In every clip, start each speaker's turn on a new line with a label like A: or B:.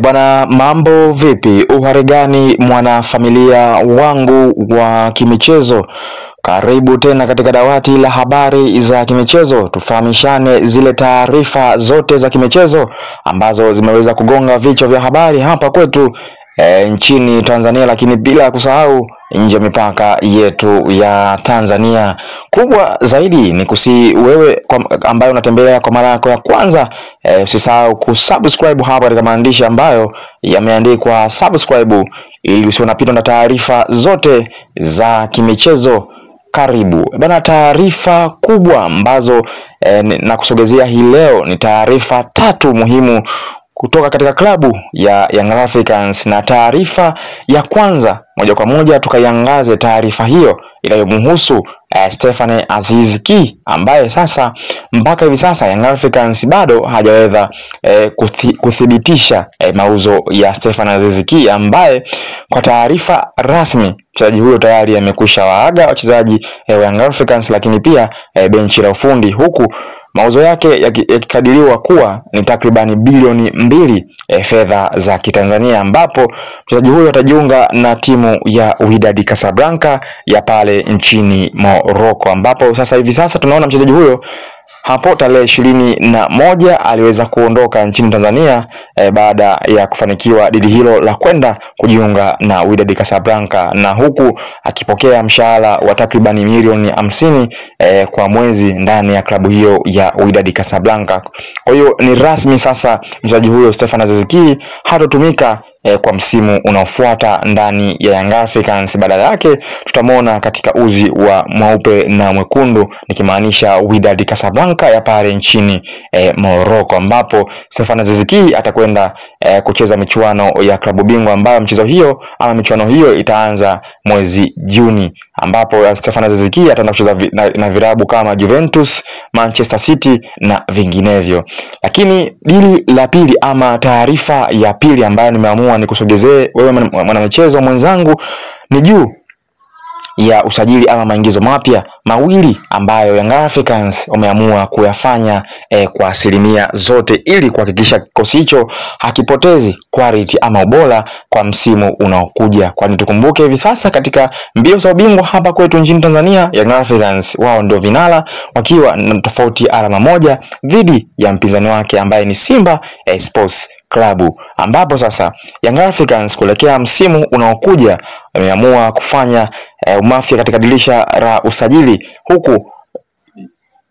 A: Bwana, mambo vipi? Uhari gani mwana familia wangu wa kimichezo? Karibu tena katika dawati la habari za kimichezo. Tufahamishane zile taarifa zote za kimichezo ambazo zimeweza kugonga vichwa vya habari hapa kwetu nchini Tanzania, lakini bila kusahau nje mipaka yetu ya Tanzania. Kubwa zaidi ni wewe ambayo unatembelea kwa mara yako ya kwanza, usisahau kusubscribe hapa katika maandishi ambayo yameandikwa subscribe, ili usiwe unapitwa na taarifa zote za kimichezo. Karibu bana. Taarifa kubwa ambazo na kusogezea hii leo ni taarifa tatu muhimu kutoka katika klabu ya Young Africans, na taarifa ya kwanza moja kwa moja tukaiangaze taarifa hiyo inayomhusu Stephen Aziz Ki, ambaye sasa mpaka hivi sasa Young Africans bado hajaweza kuthibitisha mauzo ya Stephen Aziz Ki, ambaye kwa taarifa rasmi mchezaji huyo tayari amekwisha waaga wachezaji wa Young Africans, lakini pia benchi la ufundi, huku mauzo yake yakikadiriwa kuwa ni takribani bilioni 2 fedha za Kitanzania, ambapo mchezaji huyo atajiunga na timu ya Wydad Casablanca ya pale nchini Morocco, ambapo hivi sasa tunaona mchezaji huyo hapo tarehe 21 aliweza kuondoka nchini Tanzania baada ya kufanikiwa dili hilo la kwenda kujiunga na Wydad Casablanca, na huku akipokea mshahara wa takribani milioni 50 kwa mwezi ndani ya klabu hiyo ya Wydad Casablanca. Kwa hiyo ni rasmi sasa mchezaji huyo Stephen Aziz Ki hatotumika kwa msimu unaofuata ndani ya Young Africans. Badala yake tutamwona katika uzi wa mweupe na mwekundu, nikimaanisha Wydad Casablanca ya pale nchini Morocco, ambapo Stephen Aziz Ki atakwenda kucheza michuano ya klabu bingwa, ambayo michuano hiyo itaanza mwezi Juni, ambapo Stephen Aziz Ki ataenda kucheza na vilabu kama Juventus, Manchester City na vinginevyo. Lakini dili la pili ama taarifa ya pili ambayo nimeamua nikusogezee wewe mwanamichezo mwenzangu ni juu ya usajili ama maingizo mapya mawili ambayo Young Africans wameamua kuyafanya kwa asilimia zote, ili kuhakikisha kikosi hicho hakipotezi quality ama ubora kwa msimu unaokuja. Kwani tukumbuke hivi sasa katika mbio za ubingwa hapa kwetu nchini Tanzania, Young Africans wao ndio vinara wakiwa na tofauti alama moja dhidi ya mpinzani wake ambaye ni Simba Sports Club, ambapo sasa Young Africans kuelekea msimu unaokuja wameamua kufanya umafia katika dirisha la usajili, huku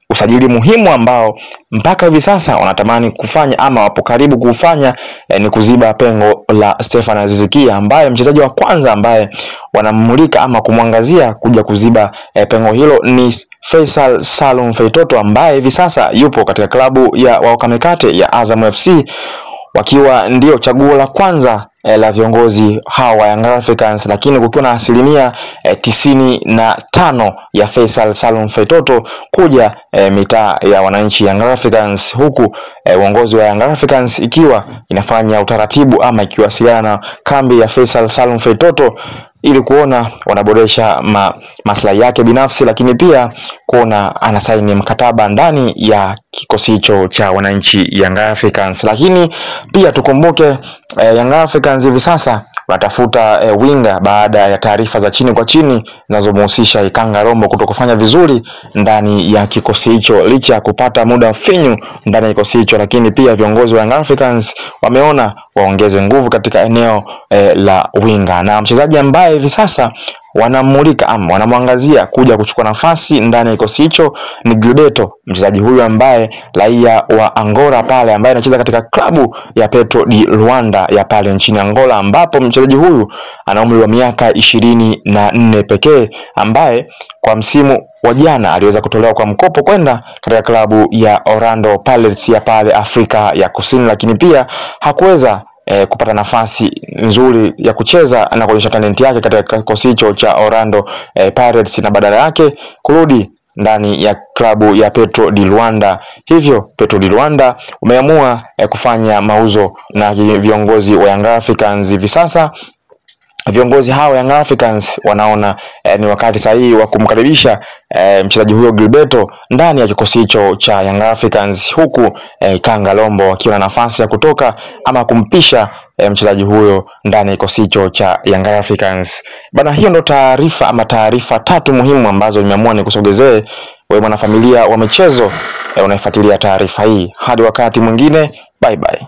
A: usajili muhimu ambao mpaka hivi sasa wanatamani kufanya ama wapo karibu kufanya ni kuziba pengo la Stephen Aziz Ki, ambaye mchezaji wa kwanza ambaye wanamulika ama kumwangazia kuja kuziba pengo hilo ni Faisal Salum Feitoto, ambaye hivi sasa yupo katika klabu ya Wakamekate ya Azam FC, wakiwa ndio chaguo la kwanza la viongozi hawa Young Africans, lakini kukiwa na asilimia 95 ya Faisal Salum Feitoto kuja mitaa ya wananchi Young Africans, huku uongozi wa Young Africans ikiwa inafanya utaratibu ama ikiwasiliana na kambi ya Faisal Salum Feitoto ili kuona wanaboresha maslahi yake binafsi, lakini pia kuona anasaini mkataba ndani ya kikosi hicho cha wananchi Young Africans. Lakini pia tukumbuke Young Africans hivi sasa wanatafuta winga baada ya taarifa za chini kwa chini zinazomhusisha Ikanga Rombo kutokufanya vizuri ndani ya kikosi hicho licha ya kupata muda finyu ndani ya kikosi hicho. Lakini pia viongozi wa Young Africans wameona waongeze nguvu katika eneo la winga, na mchezaji ambaye hivi sasa wanamulika ama wanamwangazia kuja kuchukua nafasi ndani ya kikosi hicho ni Gilberto, mchezaji huyu ambaye raia wa Angola pale, ambaye anacheza katika klabu ya Petro di Luanda ya pale nchini Angola, ambapo mchezaji huyu ana umri wa miaka 24 pekee, ambaye kwa msimu wa jana aliweza kutolewa kwa mkopo kwenda katika klabu ya Orlando Pirates ya pale Afrika ya Kusini, lakini pia hakuweza kupata nafasi nzuri ya kucheza na kuonyesha talenti yake katika kikosi hicho cha Orlando Pirates, na badala yake kurudi ndani ya klabu ya Petro di Luanda. Hivyo Petro di Luanda umeamua kufanya mauzo na viongozi wa Young Africans. Hivi sasa viongozi hao Young Africans wanaona ni wakati sahihi wa kumkaribisha mchezaji huyo Gilberto ndani ya kikosi hicho cha Young Africans, huku Ikanga Rombo akiwa na nafasi ya kutoka ama kumpisha mchezaji huyo ndani ya kikosi hicho cha Young Africans. Bana, hiyo ndo taarifa ama taarifa tatu muhimu ambazo nimeamua nikusogezee wewe mwanafamilia wa michezo unaifuatilia taarifa hii. Hadi wakati mwingine, bye bye.